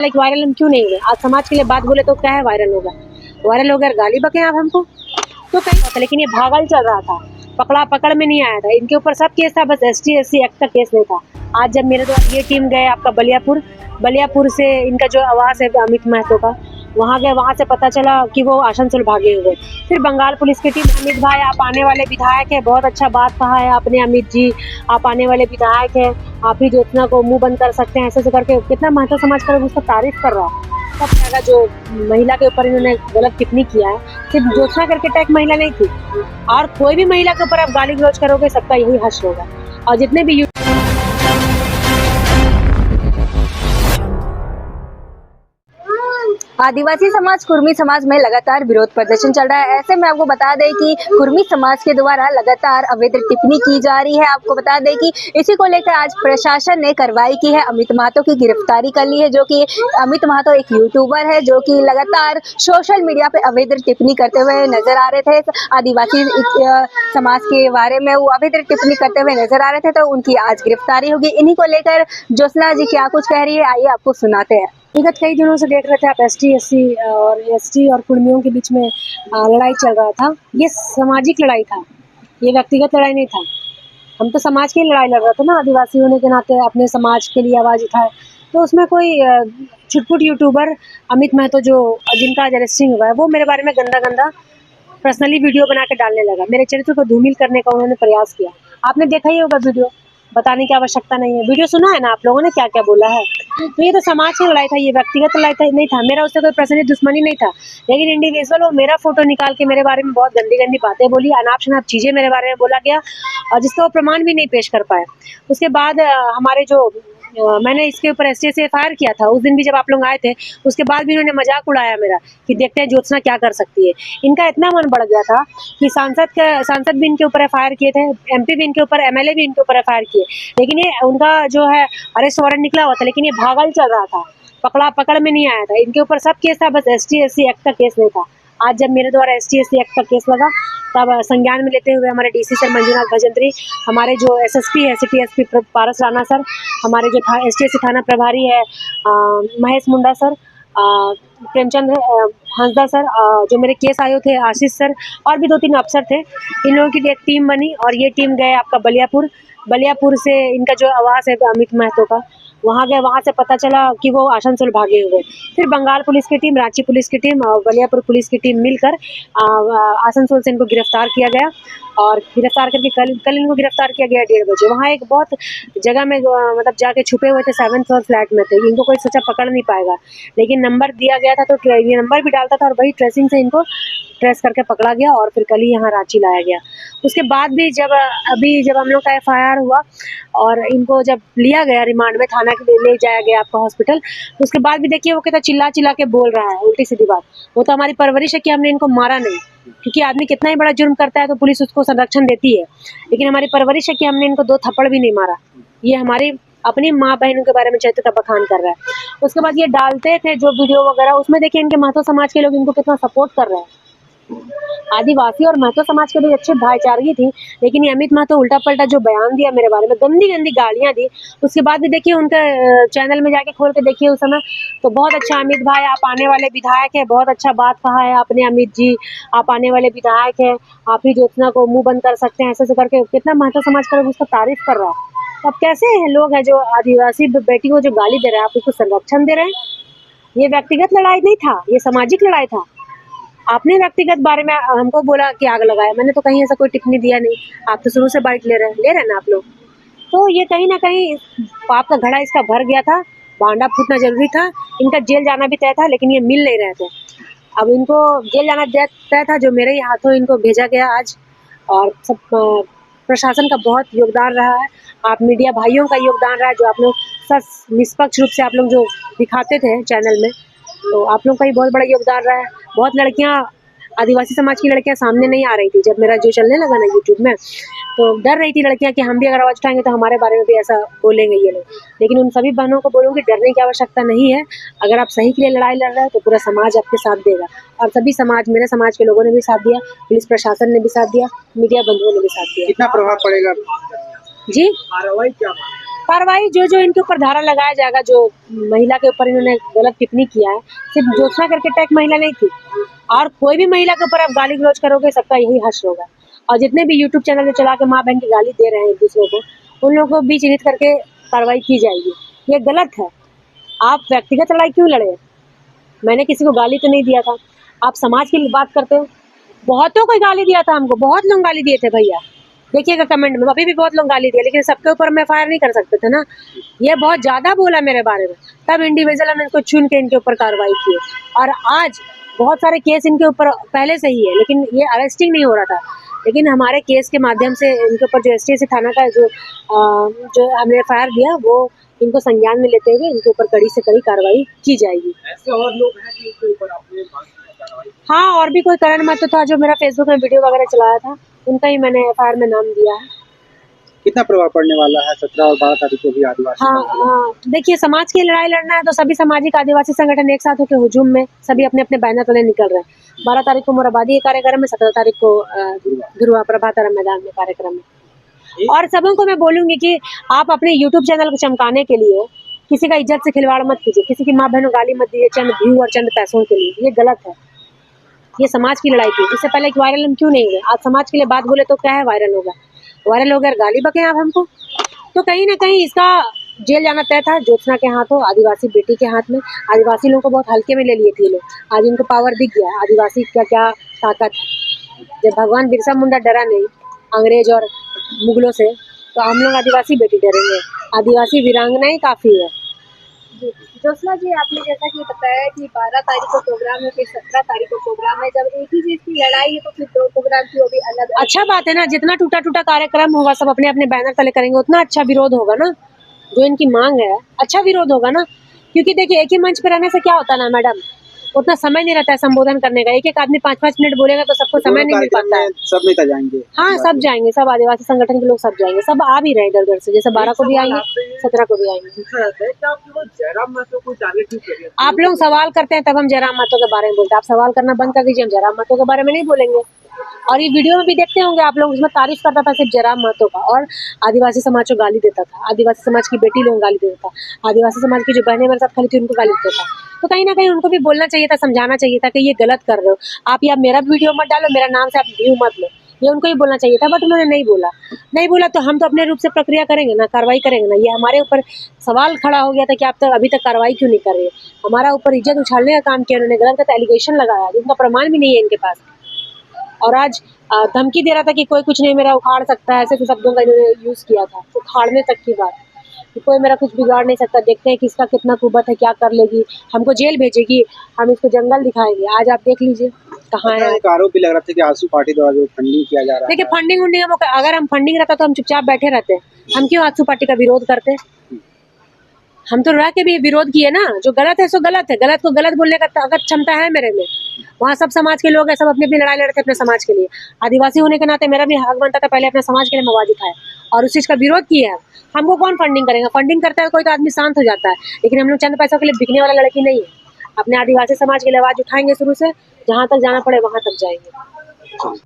Like viral हम क्यों नहीं हुए? आज समाज के लिए बात बोले तो क्या है वायरल होगा? वायरल हो गया गाली बके आप हमको तो कहीं होता, लेकिन ये भागल चल रहा था, पकड़ा पकड़ में नहीं आया था। इनके ऊपर सब केस था, बस ST/SC एक्ट का केस नहीं था। आज जब मेरे द्वारा ये टीम गए आपका बलियापुर से इनका जो आवास है अमित महतो का, वहाँ गए, वहाँ से पता चला कि वो आसनसोल भागे हुए। फिर बंगाल पुलिस की टीम, अमित भाई आप आने वाले विधायक है, बहुत अच्छा बात कहा है आपने अमित जी, आप आने वाले विधायक है, आप ही ज्योत्सना को मुंह बंद कर सकते हैं, ऐसे ऐसे करके कितना महतो समाज का लोग उसका तारीफ कर रहा है। तब क्या जो महिला के ऊपर इन्होंने गलत टिप्पणी किया है, सिर्फ ज्योत्सना करके टैग महिला नहीं थी, और कोई भी महिला के ऊपर आप गाली गलौज करोगे सबका यही हश्र होगा। और जितने भी आदिवासी समाज कुर्मी समाज में लगातार विरोध प्रदर्शन चल रहा है। ऐसे में आपको बता दें कि कुर्मी समाज के द्वारा लगातार अवैध टिप्पणी की जा रही है। आपको बता दें कि इसी को लेकर आज प्रशासन ने कार्रवाई की है, अमित महतो की गिरफ्तारी कर ली है। जो कि अमित महतो एक यूट्यूबर है जो कि लगातार सोशल मीडिया पे अवैध टिप्पणी करते हुए नजर आ रहे थे। आदिवासी समाज के बारे में वो अवैध टिप्पणी करते हुए नजर आ रहे थे, तो उनकी आज गिरफ्तारी होगी। इन्हीं को लेकर ज्योत्सना जी क्या कुछ कह रही है, आइए आपको सुनाते हैं। विगत कई दिनों से देख रहे थे आप ST/SC और ST और कुर्मियों के बीच में लड़ाई चल रहा था। ये सामाजिक लड़ाई था, ये व्यक्तिगत लड़ाई नहीं था। हम तो समाज की लड़ाई लड़ रहे थे ना, आदिवासी होने के नाते अपने समाज के लिए आवाज उठाए। तो उसमें कोई छुटपुट यूट्यूबर अमित महतो जो जिनका आज अरेस्टिंग हुआ है, वो मेरे बारे में गंदा गंदा पर्सनली वीडियो बना के डालने लगा। मेरे चरित्र को धूमिल करने का उन्होंने प्रयास किया। आपने देखा ही होगा वीडियो, बताने की आवश्यकता नहीं है। वीडियो सुना है ना आप लोगों ने क्या क्या बोला है। तो ये तो समाज की लड़ाई था, ये व्यक्तिगत लड़ाई था नहीं था। मेरा उससे कोई पर्सनली दुश्मनी नहीं था, लेकिन इंडिविजुअल वो मेरा फोटो निकाल के मेरे बारे में बहुत गंदी गंदी बातें बोली, अनाप शनाप चीजें मेरे बारे में बोला गया, और जिसका वो प्रमाण भी नहीं पेश कर पाए। उसके बाद हमारे जो मैंने इसके ऊपर ST से FIR किया था, उस दिन भी जब आप लोग आए थे, उसके बाद भी इन्होंने मजाक उड़ाया मेरा कि देखते हैं ज्योत्सना क्या कर सकती है। इनका इतना मन बढ़ गया था कि सांसद भी इनके ऊपर FIR किए थे, MP भी इनके ऊपर, MLA भी इनके ऊपर FIR किए, लेकिन ये उनका जो है अरेस्ट वारंट निकला हुआ था, लेकिन ये भागल चल रहा था, पकड़ा पकड़ में नहीं आया था। इनके ऊपर सब केस था, बस ST/SC एक्ट का केस नहीं था। आज जब मेरे द्वारा ST/SC एक्ट का केस लगा, तब संज्ञान में लेते हुए हमारे DC सर मंजुनाथ भजंत्री, हमारे जो SSP है सिटी SP पारस राणा सर, हमारे जो ST/SC थाना प्रभारी है महेश मुंडा सर, प्रेमचंद हंसदा सर, जो मेरे केस आए थे आशीष सर, और भी 2-3 अफसर थे। इन लोगों की एक टीम बनी और ये टीम गए आपका बलियापुर से इनका जो आवास है अमित महतो का, वहाँ गए, वहाँ से पता चला कि वो आसनसोल भागे हुए। फिर बंगाल पुलिस की टीम, रांची पुलिस की टीम और बलियापुर पुलिस की टीम मिलकर आसनसोल से इनको गिरफ्तार किया गया, और गिरफ्तार करके कल इनको गिरफ्तार किया गया 1:30 बजे। वहाँ एक बहुत जगह में मतलब जाके छुपे हुए थे, 7th फ्लोर फ्लैट में थे। इनको कोई सोचा पकड़ नहीं पाएगा, लेकिन नंबर दिया गया था, तो ये नंबर भी डालता था, और वही ट्रेसिंग से इनको ट्रेस करके पकड़ा गया, और फिर कल ही यहाँ रांची लाया गया। उसके बाद भी जब हम लोग का FIR हुआ और इनको जब लिया गया रिमांड में, थाना के ले जाया गया आपका हॉस्पिटल, तो उसके बाद भी देखिए वो कहता चिल्ला चिल्ला के बोल रहा है उल्टी सीधी बात। वो तो हमारी परवरिश है कि हमने इनको मारा नहीं, क्योंकि आदमी कितना ही बड़ा जुर्म करता है तो पुलिस उसको संरक्षण देती है, लेकिन हमारी परवरिश है कि हमने इनको 2 थप्पड़ भी नहीं मारा। ये हमारी अपनी माँ बहनों के बारे में चरित्र का बखान कर रहा है। उसके बाद ये डालते थे जो वीडियो वगैरह, उसमें देखिए इनके महतो समाज के लोग इनको कितना सपोर्ट कर रहे हैं। आदिवासी और महतो समाज के भी अच्छे भाईचारगी थी, लेकिन ये अमित महतो उल्टा पलटा जो बयान दिया मेरे बारे में, गंदी गंदी गालियां दी। उसके बाद भी देखिए उनके चैनल में जाके खोल के देखिए उस समय, तो बहुत अच्छा अमित भाई आप आने वाले विधायक है, बहुत अच्छा बात कहा है आपने अमित जी, आप आने वाले विधायक है, आप ही ज्योत्सना को मुंह बंद कर सकते हैं, ऐसे ऐसे करके कितना महतो समाज का लोग उसका तारीफ कर रहा है। अब कैसे लोग हैं जो आदिवासी बेटी को जो गाली दे रहे हैं, आप उसको संरक्षण दे रहे हैं? ये व्यक्तिगत लड़ाई नहीं था, ये सामाजिक लड़ाई था। आपने व्यक्तिगत बारे में हमको बोला कि आग लगाया, मैंने तो कहीं ऐसा कोई टिप्पणी दिया नहीं। आप तो शुरू से बाइट ले रहे हैं ना आप लोग। तो ये कहीं ना कहीं पाप का घड़ा इसका भर गया था, भांडा फूटना जरूरी था। इनका जेल जाना भी तय था, लेकिन ये मिल नहीं रहे थे। अब इनको जेल जाना तय था, जो मेरे ही हाथों इनको भेजा गया आज, और सब प्रशासन का बहुत योगदान रहा है, आप मीडिया भाइयों का योगदान रहा है, जो आप लोग सच निष्पक्ष रूप से आप लोग जो दिखाते थे चैनल में, तो आप लोग का ही बहुत बड़ा योगदान रहा है। बहुत लड़कियां, आदिवासी समाज की लड़कियां सामने नहीं आ रही थी जब मेरा जो चलने लगा ना यूट्यूब में, तो डर रही थी लड़कियां कि हम भी अगर आवाज उठाएंगे तो हमारे बारे में भी ऐसा बोलेंगे ये लोग। लेकिन उन सभी बहनों को बोलूँगी डरने की आवश्यकता नहीं है। अगर आप सही के लिए लड़ाई लड़ रहे हैं तो पूरा समाज आपके साथ देगा, और सभी समाज, मेरे समाज के लोगों ने भी साथ दिया, पुलिस प्रशासन ने भी साथ दिया, मीडिया बंधुओं ने भी साथ दिया। कितना प्रभाव पड़ेगा जी? कार्रवाई क्या कार्रवाई जो जो इनके ऊपर धारा लगाया जाएगा, जो महिला के ऊपर इन्होंने गलत टिप्पणी किया है, सिर्फ ज्योत्सना करके टैग महिला नहीं थी, और कोई भी महिला के ऊपर आप गाली गलौज करोगे सबका यही हश्र होगा। और जितने भी यूट्यूब चैनल जो चला के माँ बहन की गाली दे रहे हैं एक दूसरे को, उन लोगों को भी चिन्हित करके कार्रवाई की जाएगी। ये गलत है। आप व्यक्तिगत लड़ाई क्यों लड़े? मैंने किसी को गाली तो नहीं दिया था। आप समाज की बात करते हो। बहुतों को गाली दिया था हमको, बहुत लोग गाली दिए थे भैया, देखिएगा कमेंट में, अभी भी बहुत लोग गाली दिए, लेकिन सबके ऊपर मैं फायर नहीं कर सकते थे ना। ये बहुत ज्यादा बोला मेरे बारे में, तब इंडिविजुअल हमने इनको चुन के इनके ऊपर कार्रवाई की। और आज बहुत सारे केस इनके ऊपर पहले से ही है, लेकिन ये अरेस्टिंग नहीं हो रहा था। लेकिन हमारे केस के माध्यम से इनके ऊपर जो STS थाना का जो हमने FIR दिया, वो इनको संज्ञान में लेते हुए इनके ऊपर कड़ी से कड़ी कार्रवाई की जाएगी। ऐसे और लोग हैं कि उनके ऊपर आपने मांग की कार्रवाई? हाँ, और भी कोई करण महतो था जो मेरा फेसबुक में वीडियो वगैरह चलाया था, उनका ही मैंने FIR में नाम दिया है। कितना प्रभाव पड़ने वाला है 17 और 12 तारीख को भी आदिवासी? हाँ, देखिए, समाज की लड़ाई लड़ना है तो सभी सामाजिक आदिवासी संगठन एक साथ होकर हुजूम में सभी अपने अपने बैनर तले निकल रहे हैं। 12 तारीख को मोराबादी कार्यक्रम में, 17 तारीख को गुरुआ प्रभातारम मैदान में कार्यक्रम में। और सबों को मैं बोलूंगी कि आप अपने यूट्यूब चैनल को चमकाने के लिए किसी का इज्जत से खिलवाड़ मत कीजिए, किसी की माँ बहनों गाली मत दीजिए चंद व्यू और चंद पैसों के लिए। ये गलत है। ये समाज की लड़ाई थी। इससे पहले वायरल हम क्यों नहीं हुए? आज समाज के लिए बात बोले तो क्या है, वायरल होगा। वायरल हो गया, गाली बके आप हमको, तो कहीं ना कहीं इसका जेल जाना तय था। ज्योत्सना के हाथों, आदिवासी बेटी के हाथ में। आदिवासी लोगों को बहुत हल्के में ले लिए थे लोग, आज इनको पावर दिख गया आदिवासी का क्या ताकत है। जब भगवान बिरसा मुंडा डरा नहीं अंग्रेज और मुगलों से, तो हम लोग आदिवासी बेटी डरेंगे? आदिवासी वीरांगना ही काफी है। ज्योत्सना जी, आपने जैसा कि बताया कि 12 तारीख को प्रोग्राम है, फिर 17 तारीख को प्रोग्राम है। जब एक ही चीज की लड़ाई है तो फिर दो प्रोग्राम की वो भी अलग। अच्छा बात है ना, जितना टूटा टूटा कार्यक्रम होगा सब अपने अपने बैनर तले करेंगे, उतना अच्छा विरोध होगा ना। जो इनकी मांग है, अच्छा विरोध होगा ना। क्योंकि देखिए, एक ही मंच पे रहने से क्या होता है ना मैडम, उतना समय नहीं रहता है संबोधन करने का। एक एक आदमी 5-5 मिनट बोलेगा तो सबको समय नहीं मिल पाता है। सब नेता जाएंगे? हाँ, सब जाएंगे, सब आदिवासी संगठन के लोग सब जाएंगे, सब आ भी रहे इधर उधर से। जैसे 12 को भी आएंगे, 17 को भी आएंगे। जयराम महतो को टारगेट क्यों कर रहे हैं? आप लोग सवाल करते हैं तब हम जयराम महतो के बारे में बोलते हैं। आप सवाल करना बंद कर दीजिए, हम जयराम महतो के बारे में नहीं बोलेंगे। और ये वीडियो में भी देखते होंगे आप लोग, उसमें तारीफ करता था सिर्फ जयराम महतो का, और आदिवासी समाज को गाली देता था, आदिवासी समाज की बेटी लोगों को गाली देता था, आदिवासी समाज की जो बहनें मेरे साथ खड़ी थी उनको गाली देता था। तो कहीं ना कहीं उनको भी बोलना चाहिए था, समझाना चाहिए था कि ये गलत कर रहे हो आप, या मेरा वीडियो मत डालो, मेरा नाम से आप व्यू मत लो। ये उनको ही बोलना चाहिए था, बट उन्होंने नहीं बोला तो हम तो अपने रूप से प्रक्रिया करेंगे ना, कार्रवाई करेंगे ना। ये हमारे ऊपर सवाल खड़ा हो गया था कि आप तो अभी तक कार्रवाई क्यों नहीं कर रहे? हमारा ऊपर इज्जत उछालने का काम किया उन्होंने, गलत एलिगेशन लगाया जिनका प्रमाण भी नहीं है इनके पास। और आज धमकी दे रहा था कि कोई कुछ नहीं मेरा उखाड़ सकता है, ऐसे तो शब्दों का इन्होंने यूज किया था, उखाड़ने तक की बात कि कोई मेरा कुछ बिगाड़ नहीं सकता। देखते हैं कि इसका कितना कुवत है, क्या कर लेगी, हमको जेल भेजेगी, हम इसको जंगल दिखाएंगे। आज आप देख लीजिए कहाँ है। एक आरोप भी लग रहा था कि आंसू पार्टी द्वारा जो फंडिंग किया जा रहा है। देखिए, फंडिंग अगर हम फंडिंग रहता तो हम चुपचाप बैठे रहते। हम क्यों आंसू पार्टी का विरोध करते? हम तो रह के भी विरोध किए ना। जो गलत है सो गलत है, गलत को गलत बोलने का ताकत क्षमता है मेरे में। वहाँ सब समाज के लोग हैं, सब अपनी अपनी लड़ाई लड़ते अपने समाज के लिए। आदिवासी होने के नाते मेरा भी हक बनता था पहले अपने समाज के लिए आवाज उठाए, और उस चीज का विरोध किया है। हमको कौन फंडिंग करेगा? फंडिंग करता है कोई तो आदमी शांत हो जाता है, लेकिन हम लोग चंद पैसों के लिए बिकने वाला लड़की नहीं है। अपने आदिवासी समाज के लिए आवाज उठाएंगे, शुरू से जहाँ तक जाना पड़े वहां तक जाएंगे।